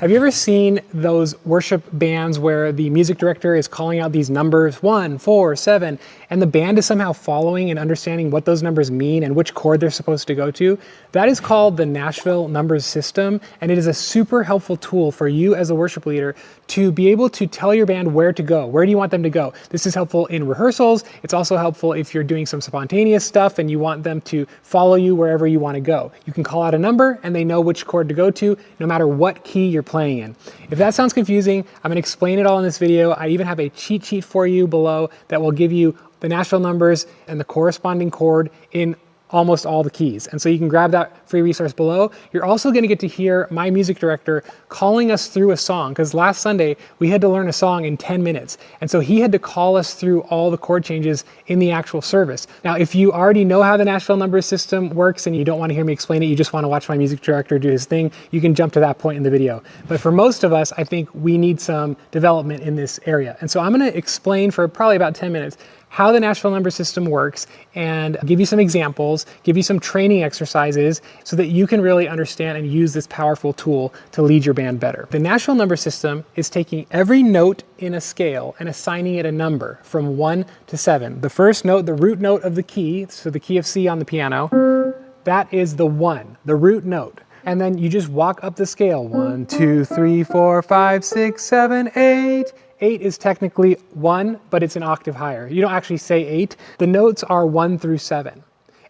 Have you ever seen those worship bands where the music director is calling out these numbers, 1, 4, 7, and the band is somehow following and understanding what those numbers mean and which chord they're supposed to go to? That is called the Nashville Number System, and it is a super helpful tool for you as a worship leader to be able to tell your band where to go. Where do you want them to go? This is helpful in rehearsals. It's also helpful if you're doing some spontaneous stuff and you want them to follow you wherever you want to go. You can call out a number and they know which chord to go to, no matter what key you're playing in. If that sounds confusing, I'm going to explain it all in this video. I even have a cheat sheet for you below that will give you the Nashville numbers and the corresponding chord in almost all the keys. And so you can grab that free resource below. You're also going to get to hear my music director calling us through a song, because last Sunday we had to learn a song in 10 minutes. And so he had to call us through all the chord changes in the actual service. Now, if you already know how the Nashville Number System works and you don't want to hear me explain it, you just want to watch my music director do his thing, you can jump to that point in the video. But for most of us, I think we need some development in this area. And so I'm going to explain for probably about 10 minutes how the Nashville Number System works and give you some examples, give you some training exercises so that you can really understand and use this powerful tool to lead your band better. The Nashville Number System is taking every note in a scale and assigning it a number from 1 to 7. The first note, the root note of the key, so the key of C on the piano, that is the 1, the root note. And then you just walk up the scale, 1, 2, 3, 4, 5, 6, 7, 8. 8 is technically 1, but it's an octave higher. You don't actually say 8. The notes are 1 through 7.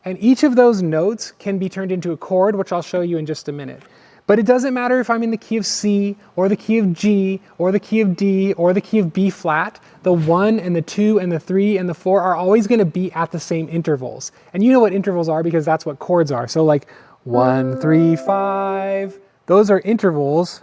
And each of those notes can be turned into a chord, which I'll show you in just a minute. But it doesn't matter if I'm in the key of C, or the key of G, or the key of D, or the key of B flat. The 1 and the 2 and the 3 and the 4 are always going to be at the same intervals. And you know what intervals are because that's what chords are. So like 1, 3, 5, those are intervals.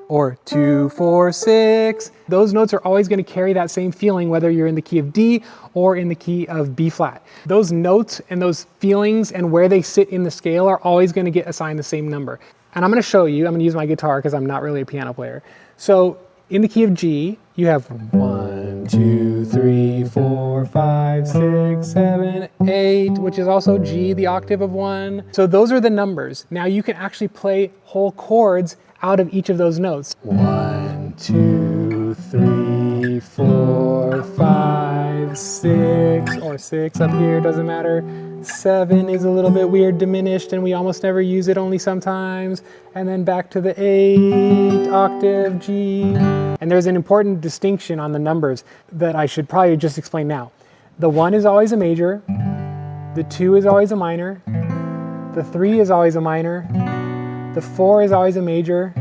Or 2, 4, 6. Those notes are always going to carry that same feeling whether you're in the key of D or in the key of B flat. Those notes and those feelings and where they sit in the scale are always going to get assigned the same number. And I'm going to show you, I'm going to use my guitar because I'm not really a piano player. So in the key of G, you have 1, 2, 3, 4, 5, 6, 7, 8, which is also G, the octave of 1. So those are the numbers. Now you can actually play whole chords out of each of those notes. 1, 2, 3, 4, 5, 6, or 6 up here, doesn't matter. 7 is a little bit weird, diminished, and we almost never use it, only sometimes. And then back to the 8 octave G. And there's an important distinction on the numbers that I should probably just explain now. The 1 is always a major, the 2 is always a minor, the 3 is always a minor, the 4 is always a major,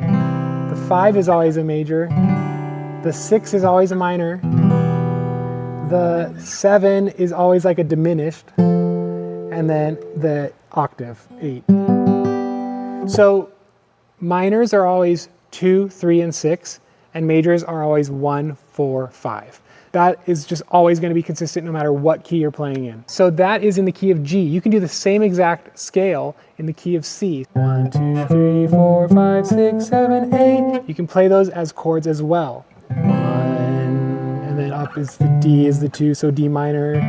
the 5 is always a major, the 6 is always a minor, the 7 is always like a diminished, and then the octave, 8. So minors are always 2, 3, and 6, and majors are always 1, 4, 5. That is just always going to be consistent no matter what key you're playing in. So that is in the key of G. You can do the same exact scale in the key of C. 1, 2, 3, 4, 5, 6, 7, 8. You can play those as chords as well. 1, and then up is the D is the 2, so D minor, 2,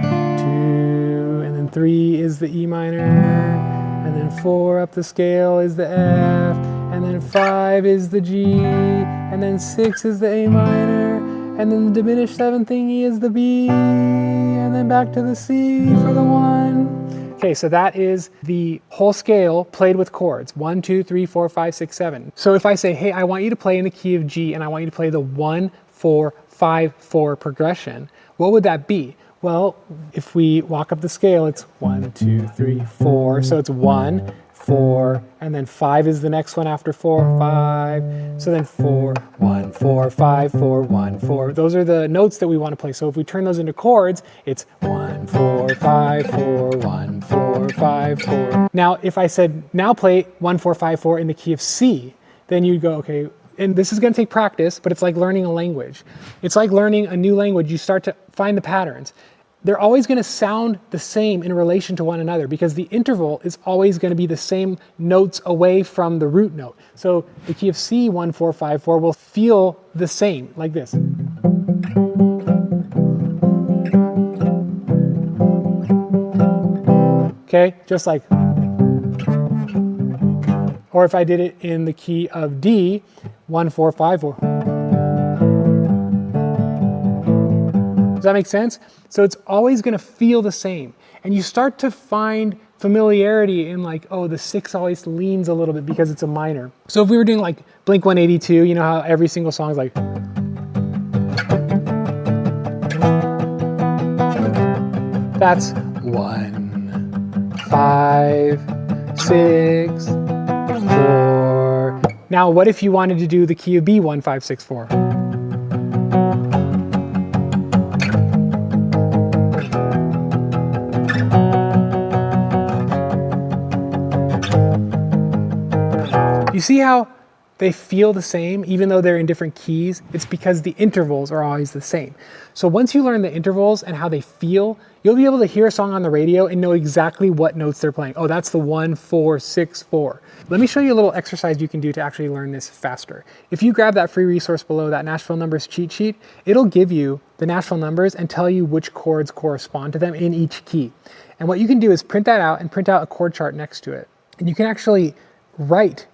and then 3 is the E minor, and then 4 up the scale is the F, and then 5 is the G, and then 6 is the A minor, and then the diminished 7 thingy is the B, and then back to the C for the 1. Okay, so that is the whole scale played with chords. 1, 2, 3, 4, 5, 6, 7. So if I say, hey, I want you to play in the key of G and I want you to play the 1, 4, 5, 4 progression, what would that be? Well, if we walk up the scale, it's 1, 2, 3, 4. So it's 1, 4, and then 5 is the next one after 4, 5. So then 4, 1, 4, 5, 4, 1, 4. Those are the notes that we want to play. So if we turn those into chords, it's 1, 4, 5, 4, 1, 4, 5, 4. Now, if I said, now play 1, 4, 5, 4 in the key of C, then you'd go, okay, and this is going to take practice, but it's like learning a language. It's like learning a new language. You start to find the patterns. They're always going to sound the same in relation to one another because the interval is always going to be the same notes away from the root note. So the key of C, 1, 4, 5, 4 will feel the same, like this. Okay, just like. Or if I did it in the key of D, 1, 4, 5, 4. Does that make sense? So it's always going to feel the same. And you start to find familiarity in like, oh, the 6 always leans a little bit because it's a minor. So if we were doing like Blink-182, you know how every single song is like, that's 1, 5, 6, 4. Now, what if you wanted to do the key of B, 1, 5, 6, 4? You see how they feel the same even though they're in different keys? It's because the intervals are always the same. So once you learn the intervals and how they feel, you'll be able to hear a song on the radio and know exactly what notes they're playing. Oh, that's the 1, 4, 6, 4. Let me show you a little exercise you can do to actually learn this faster. If you grab that free resource below, that Nashville Numbers cheat sheet, it'll give you the Nashville numbers and tell you which chords correspond to them in each key. And what you can do is print that out and print out a chord chart next to it. And you can actually write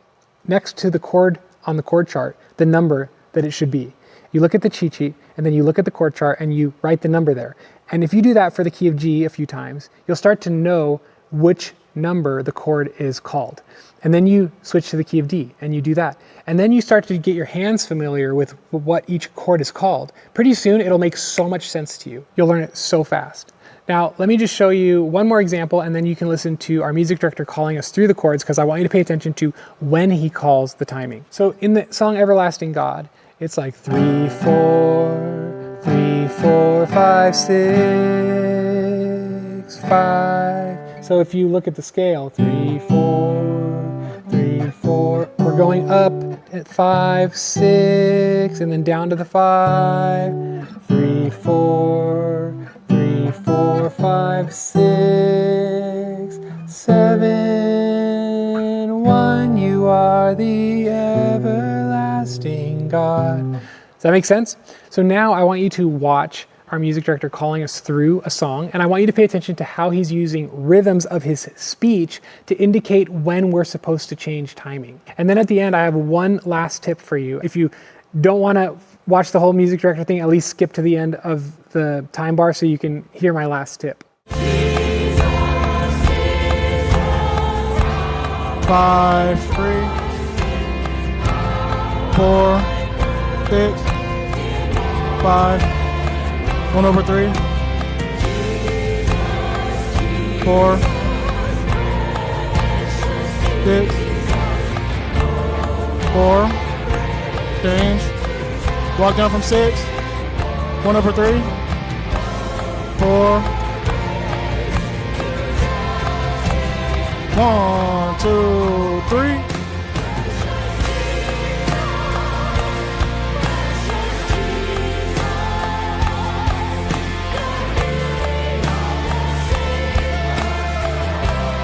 next to the chord on the chord chart the number that it should be. You look at the cheat sheet and then you look at the chord chart and you write the number there. And if you do that for the key of G a few times, you'll start to know which number the chord is called. And then you switch to the key of D and you do that. And then you start to get your hands familiar with what each chord is called. Pretty soon it'll make so much sense to you. You'll learn it so fast. Now, let me just show you one more example and then you can listen to our music director calling us through the chords because I want you to pay attention to when he calls the timing. So in the song Everlasting God, it's like 3, 4, 3, 4, 5, 6, 5. So if you look at the scale, 3, 4, 3, 4, we're going up at 5, 6, and then down to the 5, 3, 4, 3, 4, 5, 6, 7, 1, you are the everlasting God. Does that make sense? So now I want you to watch our music director calling us through a song, and I want you to pay attention to how he's using rhythms of his speech to indicate when we're supposed to change timing. And then at the end, I have one last tip for you. If you don't want to watch the whole music director thing, at least skip to the end of the time bar so you can hear my last tip. 5, 3, 4, 6, 5, 1 over 3, 4, 6, 4, change, walk down from 6, 1 over 3, 4, 1, 2, 3.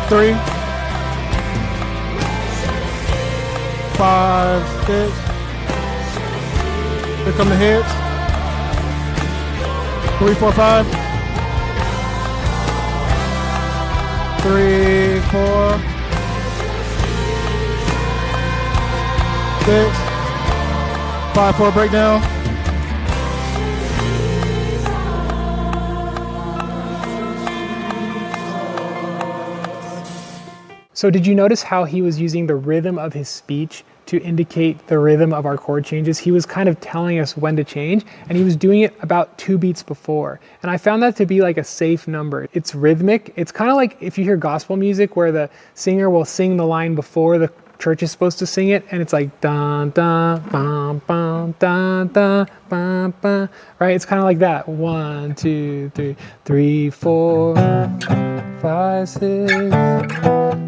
Three, 5, 6. Here come the hits. 3, 4, 5. 3, 4, 6, 5, 4 breakdown. So did you notice how he was using the rhythm of his speech to indicate the rhythm of our chord changes? He was kind of telling us when to change, and he was doing it about 2 beats before. And I found that to be like a safe number. It's rhythmic. It's kind of like if you hear gospel music where the singer will sing the line before the church is supposed to sing it, and it's like dun dun bum bum dun dun bum bum, right? It's kind of like that. 1, 2, 3, 3, 4, 5, 6,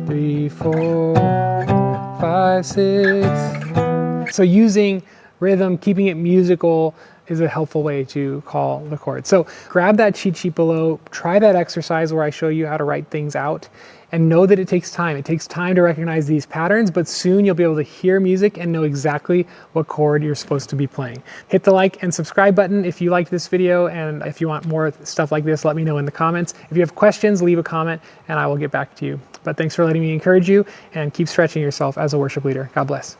3, 4, 5, 6. So using rhythm, keeping it musical is a helpful way to call the chords. So grab that cheat sheet below, try that exercise where I show you how to write things out, and know that it takes time. It takes time to recognize these patterns, but soon you'll be able to hear music and know exactly what chord you're supposed to be playing. Hit the like and subscribe button if you liked this video, and if you want more stuff like this, let me know in the comments. If you have questions, leave a comment and I will get back to you. But thanks for letting me encourage you, and keep stretching yourself as a worship leader. God bless.